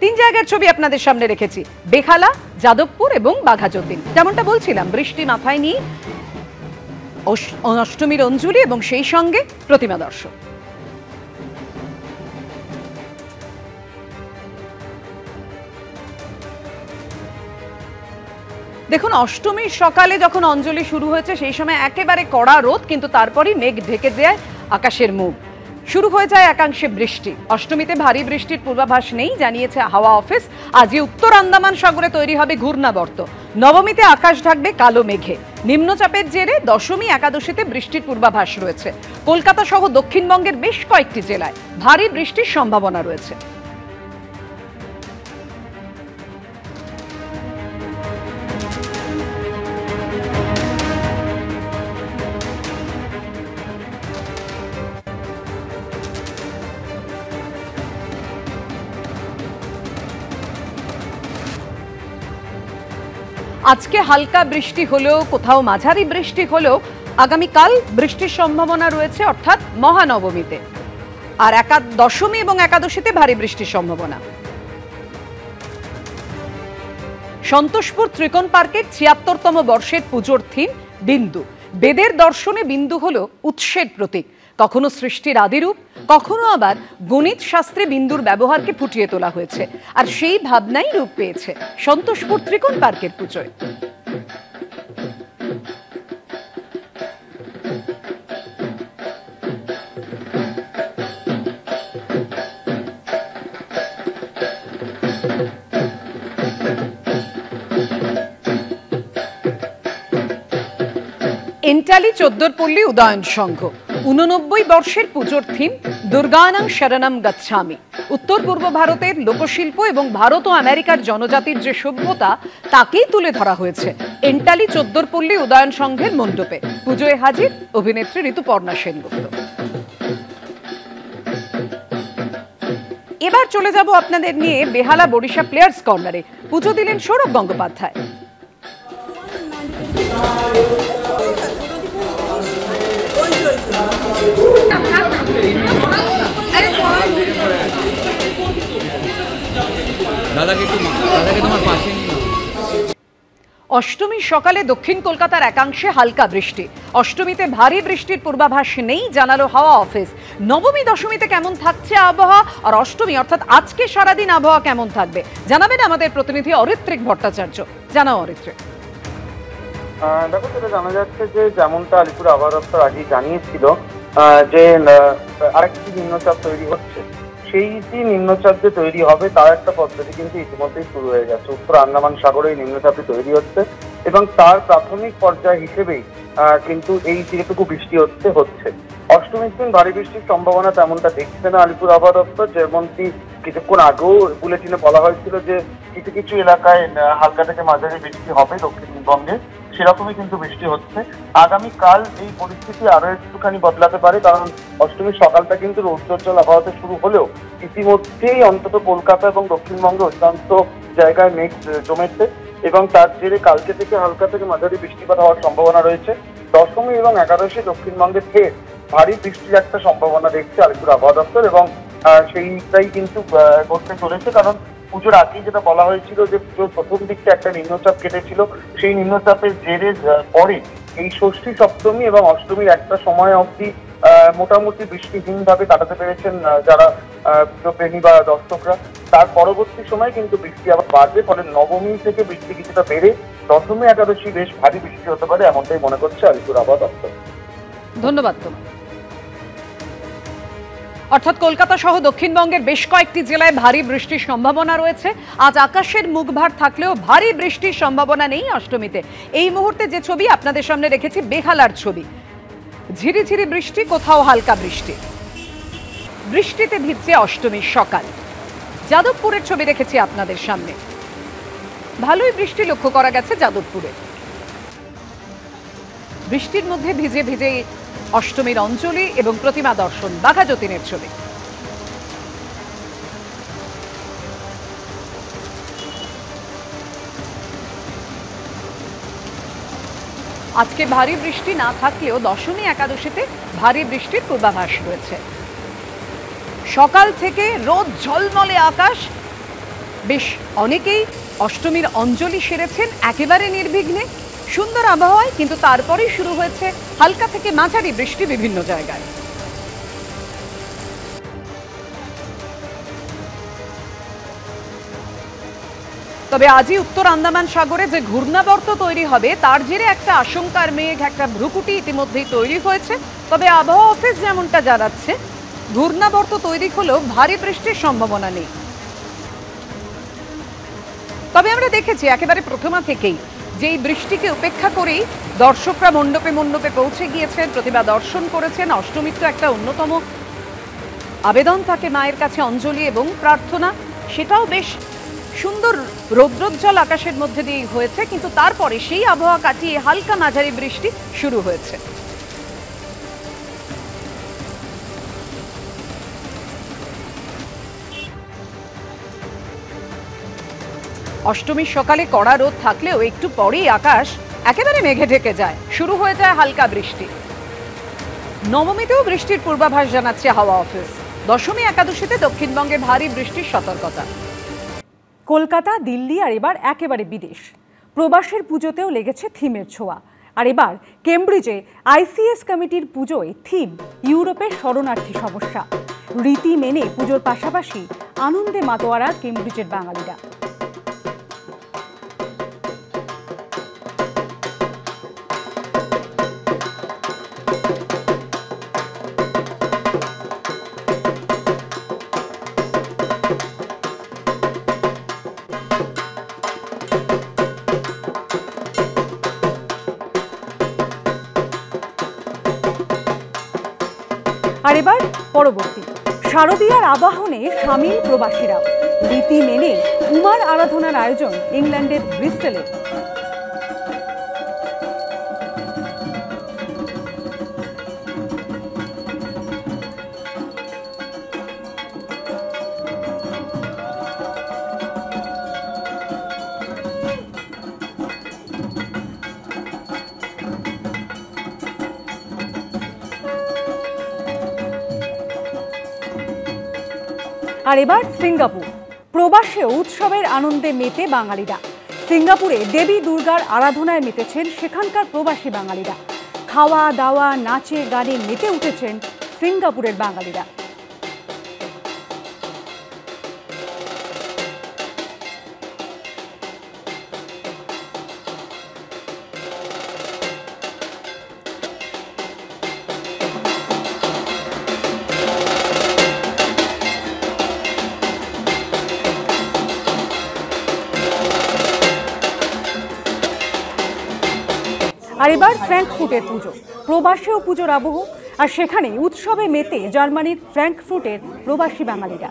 তিন জায়গার ছবি আপনাদের সামনে রেখেছি, বেহালা, যাদবপুর এবং বাঘাযতীন। যেমনটা বলছিলাম, বৃষ্টি মাথায় নিয়ে অষ্টমীর অঞ্জলি এবং সেই সঙ্গে প্রতিমা দর্শন। দেখুন, অষ্টমীর সকালে যখন অঞ্জলি শুরু হয়েছে সেই সময় একেবারে কড়া রোদ, কিন্তু তারপরই মেঘ ঢেকে দেয় আকাশের মুখ, শুরু হয়ে যায় একাংশে বৃষ্টি। অষ্টমীতে ভারী বৃষ্টির পূর্বাভাস নেই, জানিয়েছে হাওয়া অফিস। আজই উত্তর আন্দামান সাগরে তৈরি হবে ঘূর্ণাবর্ত। নবমীতে আকাশ ঢাকবে কালো মেঘে। নিম্নচাপের জেরে দশমী একাদশীতে বৃষ্টির পূর্বাভাস রয়েছে। কলকাতা সহ দক্ষিণবঙ্গের বেশ কয়েকটি জেলায় ভারী বৃষ্টির সম্ভাবনা রয়েছে। আজকে হালকা বৃষ্টি হলেও, কোথাও মাঝারি বৃষ্টি হলেও আগামীকাল বৃষ্টির সম্ভাবনা রয়েছে, অর্থাৎ মহানবমীতে। আর দশমী এবং একাদশীতে ভারী বৃষ্টির সম্ভাবনা। সন্তোষপুর ত্রিকোণ পার্কের ৭৬তম বর্ষের পুজোর থিম বিন্দু। বেদের দর্শনে বিন্দু হলো উৎসের প্রতীক, কখনো সৃষ্টির আদিরূপ, কখনো আবার গণিত শাস্ত্রে বিন্দুর ব্যবহারকে ফুটিয়ে তোলা হয়েছে। আর সেই ভাবনাই রূপ পেয়েছে সন্তোষপুর ত্রিকোণ পার্কের পুজোয়। এন্টালি চোদ্দরপল্লী উদয়ন সংঘ ৮৯ বর্ষের পুজোর থিম দুর্গানাং শরণম গচ্ছামি। উত্তর পূর্ব ভারতের লোকশিল্প এবং ভারত ও আমেরিকার জনজাতির যে সভ্যতা, তাকেই তুলে ধরা হয়েছে এন্টালি চোদ্দরপল্লী উদয়ন সংঘের মণ্ডপে। পুজোয় হাজির অভিনেত্রী ঋতুপর্ণা সেনগুপ্ত। এবার চলে যাব আপনাদের নিয়ে বেহালা বরিশা প্লেয়ার্স কর্নারে। পুজো দিলেন সৌরভ গঙ্গোপাধ্যায়। অষ্টমীর সকালে দক্ষিণ কলকাতার একাংশে হালকা বৃষ্টি। অষ্টমীতে ভারী বৃষ্টির পূর্বাভাস নেই, জানালো হাওয়া অফিস। নবমী দশমীতে কেমন থাকছে আবহাওয়া, আর অষ্টমী অর্থাৎ আজকে সারাদিন আবহাওয়া কেমন থাকবে জানাবেন আমাদের প্রতিনিধি অরিত্রিক ভট্টাচার্য। জানাও অরিত্রিক। দেখো, সেটা জানা যাচ্ছে যে যেমনটা আলিপুর আবহাওয়া দপ্তর আগেই জানিয়েছিল যে আরেকটি নিম্নচাপ তৈরি হচ্ছে। সেই যে নিম্নচাপ যে তৈরি হবে তার একটা পদ্ধতি কিন্তু ইতিমধ্যেই শুরু হয়ে গেছে। উত্তর আন্দামান সাগরে এই নিম্নচাপটি তৈরি হচ্ছে এবং তার প্রাথমিক পর্যায় হিসেবেই কিন্তু এই যেটুকু বৃষ্টি হচ্ছে। অষ্টমীর দিন ভারী বৃষ্টির সম্ভাবনা তেমনটা দেখছে না আলিপুর আবহাওয়া দপ্তর। যেমনটি কিছুক্ষণ আগেও বুলেটিনে বলা হয়েছিল যে কিছু কিছু এলাকায় হালকা থেকে মাঝারি বৃষ্টি হবে দক্ষিণবঙ্গে, সেরকমই কিন্তু বৃষ্টি হচ্ছে। আগামীকাল এই পরিস্থিতি আরো একটুখানি বদলাতে পারে, কারণ অষ্টমীর সকালটা কিন্তু রৌদ্রোজ্জ্বল আবহাওয়াতে শুরু হলেও ইতিমধ্যেই অন্তত কলকাতা এবং দক্ষিণবঙ্গে অধিকাংশ জায়গায় মেঘ জমেছে এবং তার জেরে কালকে থেকে হালকা থেকে মাঝারি বৃষ্টিপাত হওয়ার সম্ভাবনা রয়েছে। দশমী এবং একাদশী দক্ষিণবঙ্গে ফের ভারী বৃষ্টির একটা সম্ভাবনা দেখছে আলিপুর আবহাওয়া দপ্তর এবং সেইটাই কিন্তু করতে চলেছে। কারণ পুজোর আগেই যেটা বলা হয়েছিল যে পুজোর প্রথম দিকটা একটা নিম্নচাপ কেটেছিল, সেই নিম্নচাপের জেরে পরে এই ষষ্ঠী, সপ্তমী এবং অষ্টমীর একটা সময় অবধি মোটামুটি বৃষ্টিহীনভাবে কাটাতে পেরেছেন যারা পুজোপ্রেমী বা দর্শকরা। তার পরবর্তী সময় কিন্তু বৃষ্টি আবার বাড়বে, ফলে নবমী থেকে বৃষ্টি কিছুটা বেড়ে দশমী, একাদশী বেশ ভারী বৃষ্টি হতে পারে, এমনটাই মনে করছে আলিপুর আবহাওয়া দপ্তর। ধন্যবাদ তোমার। অর্থাৎ কলকাতা সহ দক্ষিণবঙ্গের বেশ কয়েকটি জেলায় ভারী বৃষ্টির সম্ভাবনা রয়েছে। আজ আকাশের মুখভার থাকলেও ভারী বৃষ্টির সম্ভাবনা নেই অষ্টমীতে। এই মুহূর্তে যে ছবি আপনাদের সামনে রেখেছি বেহালার ছবি। ঝিরিঝিরি বৃষ্টি, কোথাও হালকা বৃষ্টি। বৃষ্টিতে ভিজছে অষ্টমীর সকাল। যাদবপুরের ছবি রেখেছি আপনাদের সামনে। ভালোই বৃষ্টি লক্ষ্য করা গেছে যাদবপুরে। বৃষ্টির মধ্যে ভিজে ভিজে অষ্টমীর অঞ্জলি এবং প্রতিমা দর্শন। বাঘাযতীনের ছবি। আজকে ভারী বৃষ্টি না থাকলেও দশমী, একাদশীতে ভারী বৃষ্টির পূর্বাভাস রয়েছে। সকাল থেকে রোদ ঝলমলে আকাশ, বেশ অনেকেই অষ্টমীর অঞ্জলি সেরেছেন একেবারে নির্বিঘ্নে, সুন্দর আবহাওয়ায়, কিন্তু তারপরেই শুরু হয়েছে হালকা থেকে মাঝারি বৃষ্টি বিভিন্ন জায়গায়। তবে আজই উত্তর আন্দামান সাগরে যে ঘূর্ণাবর্ত তৈরি হবে তার জেরে একটা আশঙ্কার মেঘ, একটা ভ্রুকুটি ইতিমধ্যেই তৈরি হয়েছে। তবে আবহাওয়া অফিস যেমনটা জানাচ্ছে, ঘূর্ণাবর্ত তৈরি হলেও ভারী বৃষ্টির সম্ভাবনা নেই। তবে আমরা দেখেছি একেবারে প্রথমা থেকেই যে এই বৃষ্টিকে উপেক্ষা করেই দর্শকরা মণ্ডপে মণ্ডপে পৌঁছে গিয়েছেন, প্রতিমা দর্শন করেছেন। অষ্টমীর তো একটা অন্যতম আবেদন থাকে মায়ের কাছে অঞ্জলি এবং প্রার্থনা, সেটাও বেশ সুন্দর রৌদ্রোজ্জ্বল আকাশের মধ্যে দিয়েই হয়েছে। কিন্তু তারপরে সেই আবহাওয়া কাটিয়ে হালকা মাঝারি বৃষ্টি শুরু হয়েছে। অষ্টমীর সকালে কড়া রোদ থাকলেও একটু পরেই আকাশ একেবারে মেঘে ঢেকে যায়, শুরু হয়ে যায় হালকা বৃষ্টি। নবমীতেও বৃষ্টির পূর্বাভাস জানাচ্ছে হাওয়া অফিস। দশমী একাদশীতে দক্ষিণবঙ্গে ভারী বৃষ্টির সতর্কতা। কলকাতা, দিল্লি আর এবার একেবারে বিদেশ। প্রবাসের পুজোতেও লেগেছে থিমের ছোঁয়া। আর এবার কেমব্রিজে আইসিএস কমিটির পুজোয় থিম ইউরোপের শরণার্থী সমস্যা। রীতি মেনে পুজোর পাশাপাশি আনন্দে মাতোয়ারা কেমব্রিজের বাঙালিরা। আর এবার পরবর্তী শারদীয়ার আবাহনে সামিল প্রবাসীরাও। রীতি মেনে উমার আরাধনার আয়োজন ইংল্যান্ডের ব্রিস্টলে। আর এবার সিঙ্গাপুর, প্রবাসে উৎসবের আনন্দে মেতে বাঙালিরা। সিঙ্গাপুরে দেবী দুর্গার আরাধনায় মেতেছেন সেখানকার প্রবাসী বাঙালিরা। খাওয়া দাওয়া, নাচে গানে মেতে উঠেছেন সিঙ্গাপুরের বাঙালিরা। আর এবার ফ্র্যাঙ্কফুটের পুজো, প্রবাসেও পুজোর আবহ। আর সেখানে উৎসবে মেতে জার্মানির ফ্র্যাঙ্কফুটের প্রবাসী বাঙালিরা।